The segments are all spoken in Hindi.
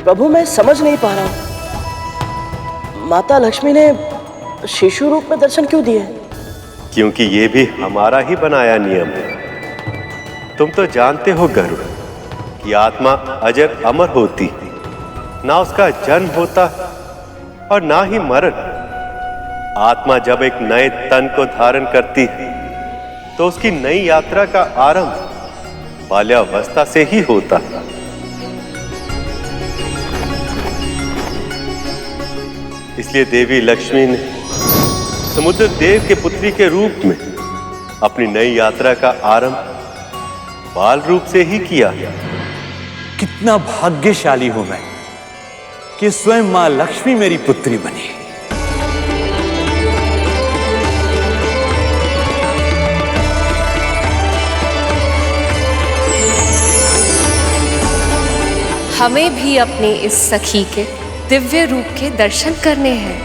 प्रभु मैं समझ नहीं पा रहा हूं, माता लक्ष्मी ने शिशु रूप में दर्शन क्यों दिए? क्योंकि ये भी हमारा ही बनाया नियम है। तुम तो जानते हो गरुड़ कि आत्मा अजर अमर होती, ना उसका जन्म होता और ना ही मरण। आत्मा जब एक नए तन को धारण करती है तो उसकी नई यात्रा का आरंभ बाल्यावस्था से ही होता है। इसलिए देवी लक्ष्मी ने समुद्र देव के पुत्री के रूप में अपनी नई यात्रा का आरंभ बाल रूप से ही किया। कितना भाग्यशाली हूं मैं कि स्वयं मां लक्ष्मी मेरी पुत्री बनी। हमें भी अपने इस सखी के दिव्य रूप के दर्शन करने हैं।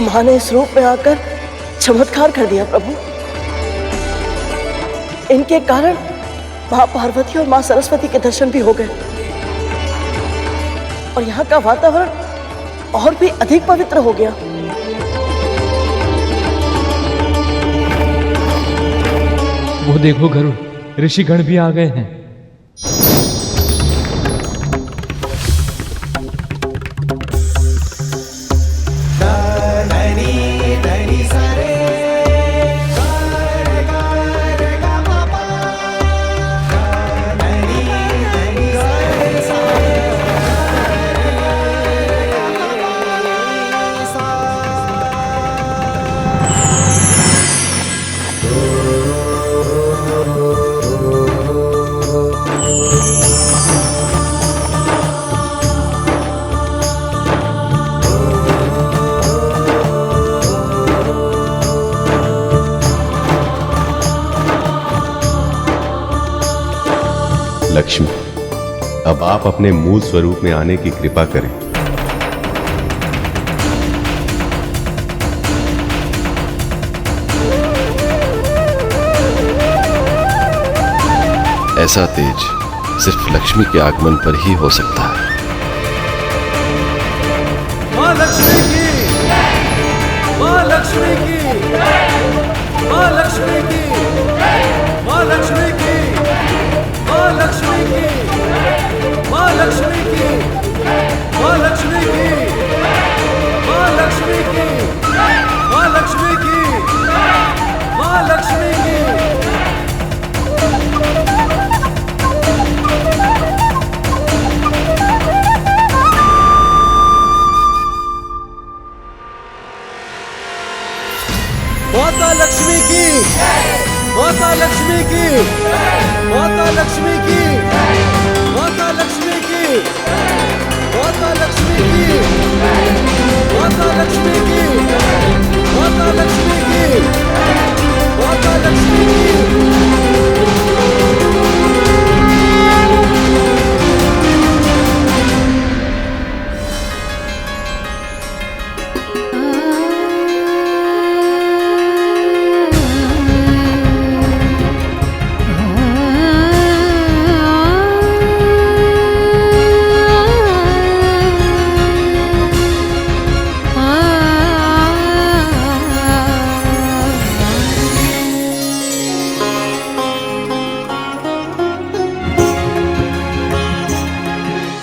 मां ने इस रूप में आकर चमत्कार कर दिया प्रभु। इनके कारण मां पार्वती और मां सरस्वती के दर्शन भी हो गए और यहाँ का वातावरण और भी अधिक पवित्र हो गया। वो देखो गरुड़, ऋषिगण भी आ गए हैं। लक्ष्मी, अब आप अपने मूल स्वरूप में आने की कृपा करें। ऐसा तेज सिर्फ लक्ष्मी के आगमन पर ही हो सकता है। मां लक्ष्मी की, मां लक्ष्मी की, मां लक्ष्मी की, मां लक्ष्मी की, मां लक्ष्मी की, मां लक्ष्मी की, मां लक्ष्मी की, मां लक्ष्मी की, मां लक्ष्मी की, मां लक्ष्मी की। माता लक्ष्मी की, माता लक्ष्मी की, माता लक्ष्मी की, माता लक्ष्मी की, माता लक्ष्मी की, माता लक्ष्मी की, माता लक्ष्मी की, माता लक्ष्मी की।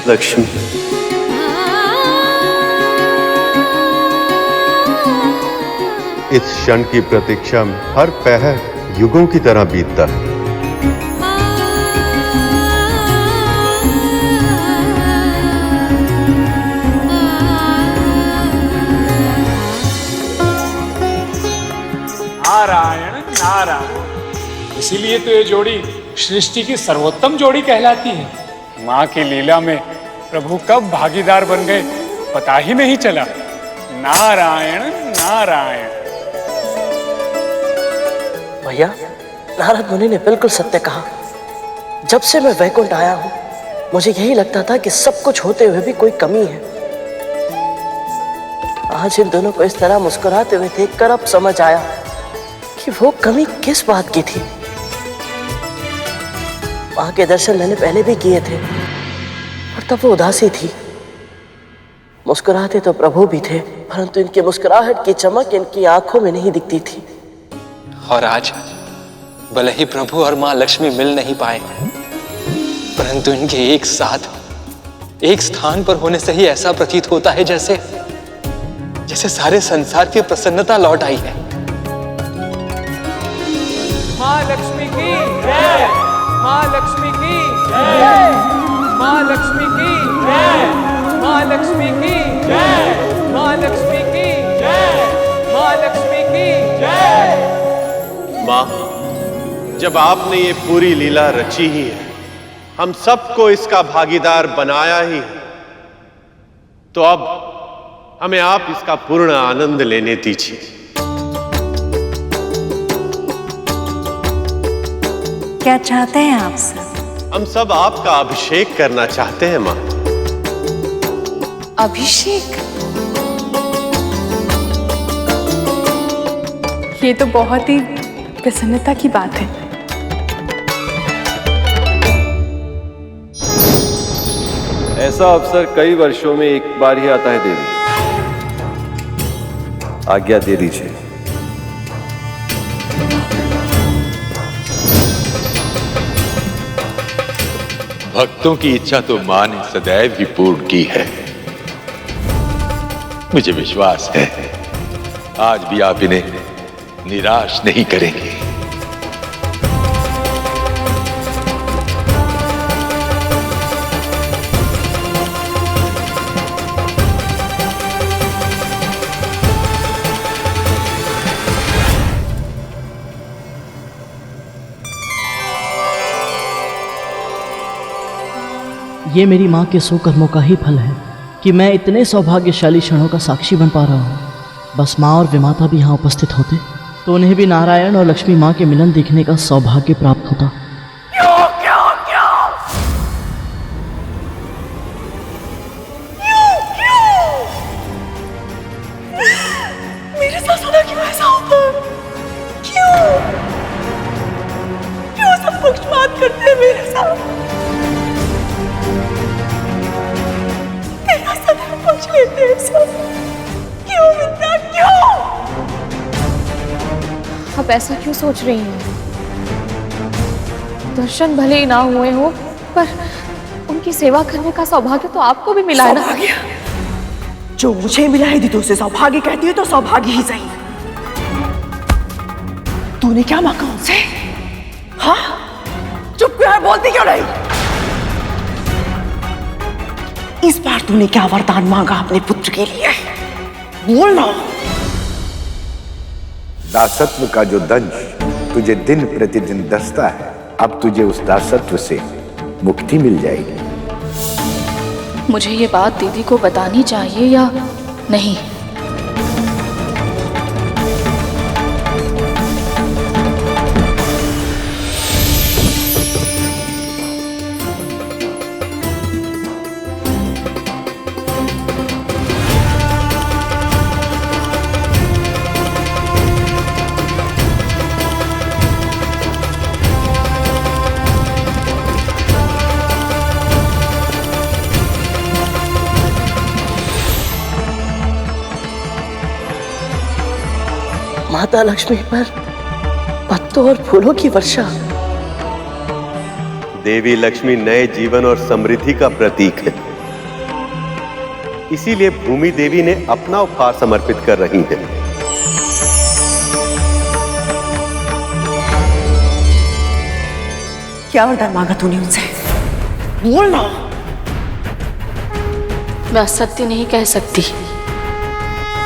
लक्ष्मी, इस क्षण की प्रतीक्षा में हर पहर युगों की तरह बीतता है। नारायण नारायण, इसीलिए तो ये जोड़ी सृष्टि की सर्वोत्तम जोड़ी कहलाती है। माँ की लीला में प्रभु कब भागीदार बन गए पता ही नहीं चला। नारायण नारायण। भैया, नारद मुनि ने बिल्कुल सत्य कहा। जब से मैं वैकुंठ आया हूं, मुझे यही लगता था कि सब कुछ होते हुए भी कोई कमी है। आज इन दोनों को इस तरह मुस्कुराते हुए देखकर अब समझ आया कि वो कमी किस बात की थी। माँ के दर्शन मैंने पहले भी किए थे और तब वो उदासी थी। मुस्कुराते तो प्रभु भी थे, परंतु इनकी मुस्कुराहट की चमक इनकी आंखों में नहीं दिखती थी। और आज भले ही प्रभु और माँ लक्ष्मी मिल नहीं पाए, परंतु इनके एक साथ एक स्थान पर होने से ही ऐसा प्रतीत होता है जैसे जैसे सारे संसार की प्रसन्नता लौट आई है। माँ लक्ष्मी की जय, माँ लक्ष्मी की जय, माँ लक्ष्मी की जय, माँ लक्ष्मी की जय, माँ लक्ष्मी की जय, माँ लक्ष्मी की जय। माँ, जब आपने ये पूरी लीला रची ही है, हम सबको इसका भागीदार बनाया ही है, तो अब हमें आप इसका पूर्ण आनंद लेने दीजिए। क्या चाहते हैं आप सब? हम सब आपका अभिषेक करना चाहते हैं माँ। अभिषेक? ये तो बहुत ही प्रसन्नता की बात है। ऐसा अवसर कई वर्षों में एक बार ही आता है देवी। आज्ञा दे दीजिए। भक्तों की इच्छा तो मां ने सदैव ही पूर्ण की है। मुझे विश्वास है आज भी आप इन्हें निराश नहीं करेंगे। ये मेरी माँ के सो कर्मों का ही फल है कि मैं इतने सौभाग्यशाली क्षणों का साक्षी बन पा रहा हूँ। बस माँ और विमाता भी यहाँ उपस्थित होते तो उन्हें भी नारायण और लक्ष्मी माँ के मिलन देखने का सौभाग्य प्राप्त होता। मेरे साथ होना क्यों ऐसा होता? क्यों? क्यों सब पक्षपात करते हैं मेरे साथ? तेरा सदैव पक्ष लेते हैं सब। क्यों मित्रा, क्यों? आप ऐसा क्यों सोच रही हैं? दर्शन भले ही ना हुए हो, पर उनकी सेवा करने का सौभाग्य तो आपको भी मिला है ना। जो मुझे मिला है दीदी, उसे सौभाग्य कहती है तो सौभाग्य ही सही। तूने क्या मांगा उनसे? हाँ, चुप क्यों है, बोलती क्यों नहीं? इस बार तूने क्या वरदान मांगा अपने पुत्र के लिए? बोलना। दासत्व का जो दंश तुझे दिन प्रतिदिन दसता है, अब तुझे उस दासत्व से मुक्ति मिल जाएगी। मुझे ये बात दीदी को बतानी चाहिए या नहीं? माता लक्ष्मी पर पत्तों और फूलों की वर्षा। देवी लक्ष्मी नए जीवन और समृद्धि का प्रतीक है, इसीलिए भूमि देवी ने अपना उपहार समर्पित कर रही हैं। क्या वरदान मांगा तूने उनसे? बोलना। मैं असत्य नहीं कह सकती,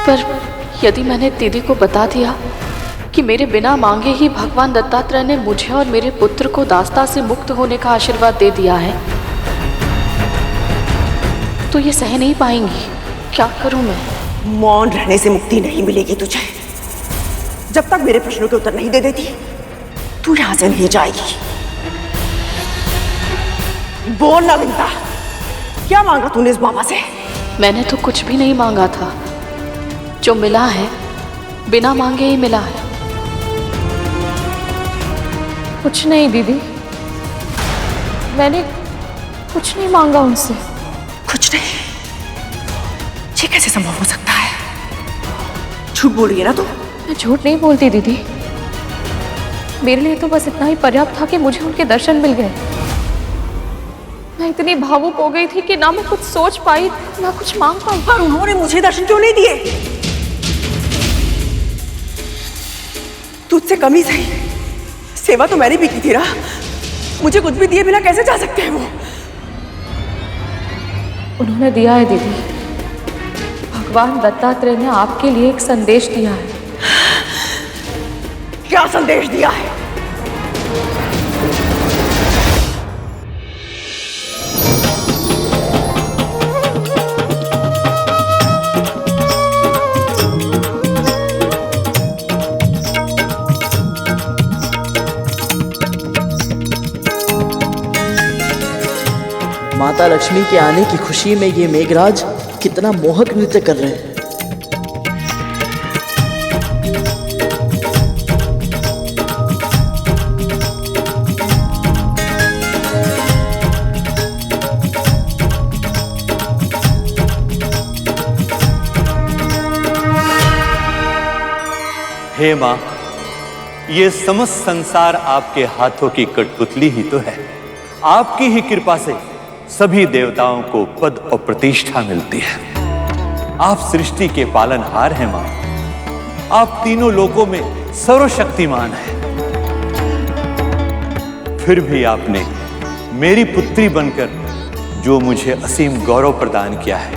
पर यदि मैंने दीदी को बता दिया कि मेरे बिना मांगे ही भगवान दत्तात्रेय ने मुझे और मेरे पुत्र को दासता से मुक्त होने का आशीर्वाद दे दिया है, तो ये सह नहीं पाएंगी। क्या करूं मैं? मौन रहने से मुक्ति नहीं मिलेगी तुझे। जब तक मेरे प्रश्नों के उत्तर नहीं दे देती, तू यहां से नहीं जाएगी। बोल ना विंता, क्या मांगा तूने इस बाबा से? मैंने तो कुछ भी नहीं मांगा था। जो मिला है बिना मांगे ही मिला है। कुछ नहीं दीदी, मैंने कुछ नहीं मांगा उनसे। कुछ नहीं? ये कैसे संभव हो सकता है? झूठ बोल रही है ना तू? मैं झूठ नहीं बोलती दीदी, मेरे लिए तो बस इतना ही पर्याप्त था कि मुझे उनके दर्शन मिल गए। मैं इतनी भावुक हो गई थी कि ना मैं कुछ सोच पाई ना कुछ मांग पाई। पर उन्होंने मुझे दर्शन क्यों नहीं दिए? तुझसे कमी सही, सेवा तो मैंने भी की थी ना। मुझे कुछ भी दिए बिना कैसे जा सकते हैं वो? उन्होंने दिया है दीदी। भगवान दत्तात्रेय ने आपके लिए एक संदेश दिया है। क्या संदेश दिया है? माता लक्ष्मी के आने की खुशी में ये मेघराज कितना मोहक नृत्य कर रहे हैं। हे मां, ये समस्त संसार आपके हाथों की कठपुतली ही तो है। आपकी ही कृपा से सभी देवताओं को पद और प्रतिष्ठा मिलती है। आप सृष्टि के पालनहार हैं मां। आप तीनों लोकों में सर्वशक्तिमान हैं। फिर भी आपने मेरी पुत्री बनकर जो मुझे असीम गौरव प्रदान किया है,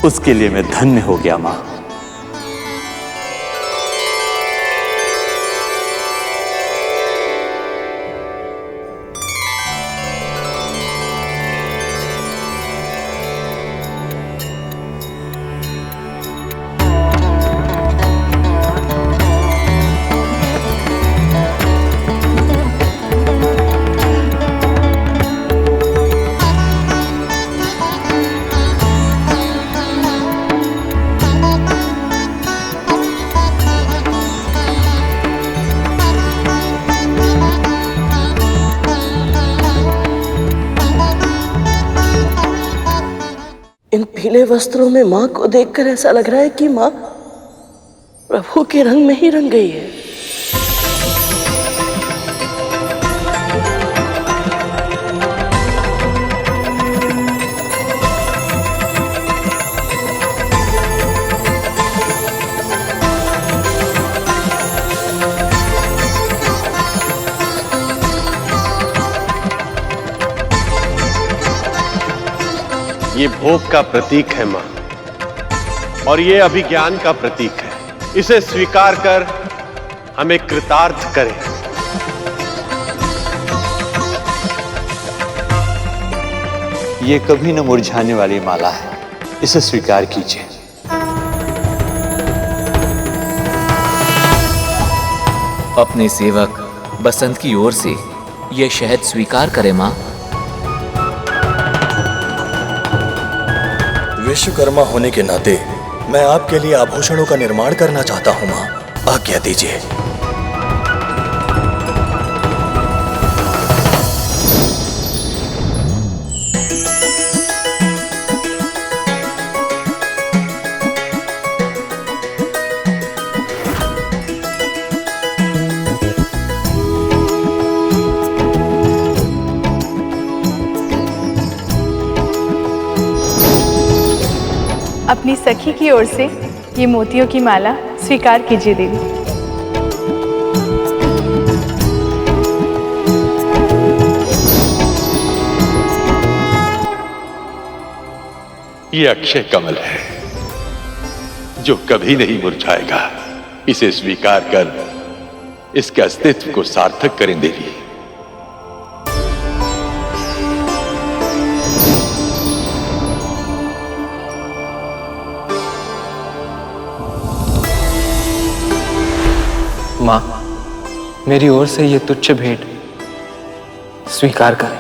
उसके लिए मैं धन्य हो गया मां। इन पीले वस्त्रों में माँ को देखकर ऐसा लग रहा है कि माँ प्रभु के रंग में ही रंग गई है। ये भोग का प्रतीक है मां, और ये अभिज्ञान का प्रतीक है। इसे स्वीकार कर हमें कृतार्थ करें। ये कभी न मुरझाने वाली माला है, इसे स्वीकार कीजिए। अपने सेवक बसंत की ओर से यह शहद स्वीकार करें मां। विश्वकर्मा होने के नाते मैं आपके लिए आभूषणों का निर्माण करना चाहता हूं मां, आज्ञा दीजिए। अपनी सखी की ओर से ये मोतियों की माला स्वीकार कीजिए देवी। ये अक्षय कमल है जो कभी नहीं मुरझाएगा। इसे स्वीकार कर इसके अस्तित्व को सार्थक करें देवी। मां, मेरी ओर से यह तुच्छ भेंट स्वीकार करें।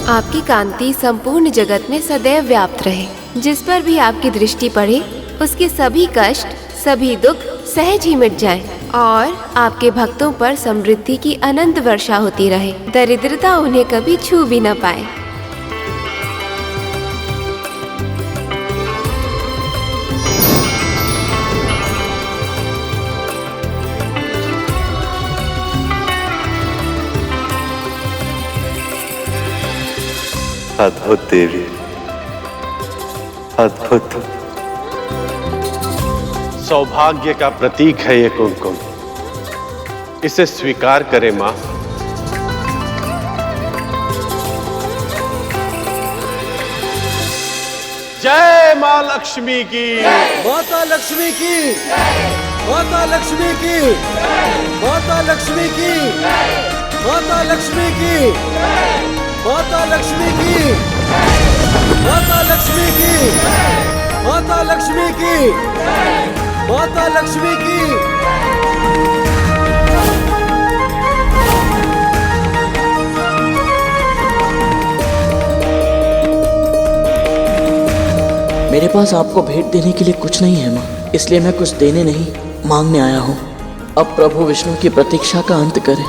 आपकी कांति संपूर्ण जगत में सदैव व्याप्त रहे। जिस पर भी आपकी दृष्टि पड़े उसके सभी कष्ट, सभी दुख सहज ही मिट जाएं और आपके भक्तों पर समृद्धि की अनंत वर्षा होती रहे। दरिद्रता उन्हें कभी छू भी न पाए। अद्भुत देवी, अद्भुत। सौभाग्य का प्रतीक है ये कुमकुम, इसे स्वीकार करें मां। जय मां लक्ष्मी की, माता लक्ष्मी की, माता लक्ष्मी की, माता लक्ष्मी की, माता लक्ष्मी की, माता लक्ष्मी की, माता लक्ष्मी की, माता लक्ष्मी की, माता लक्ष्मी की। मेरे पास आपको भेंट देने के लिए कुछ नहीं है माँ, इसलिए मैं कुछ देने नहीं मांगने आया हूँ। अब प्रभु विष्णु की प्रतीक्षा का अंत करें।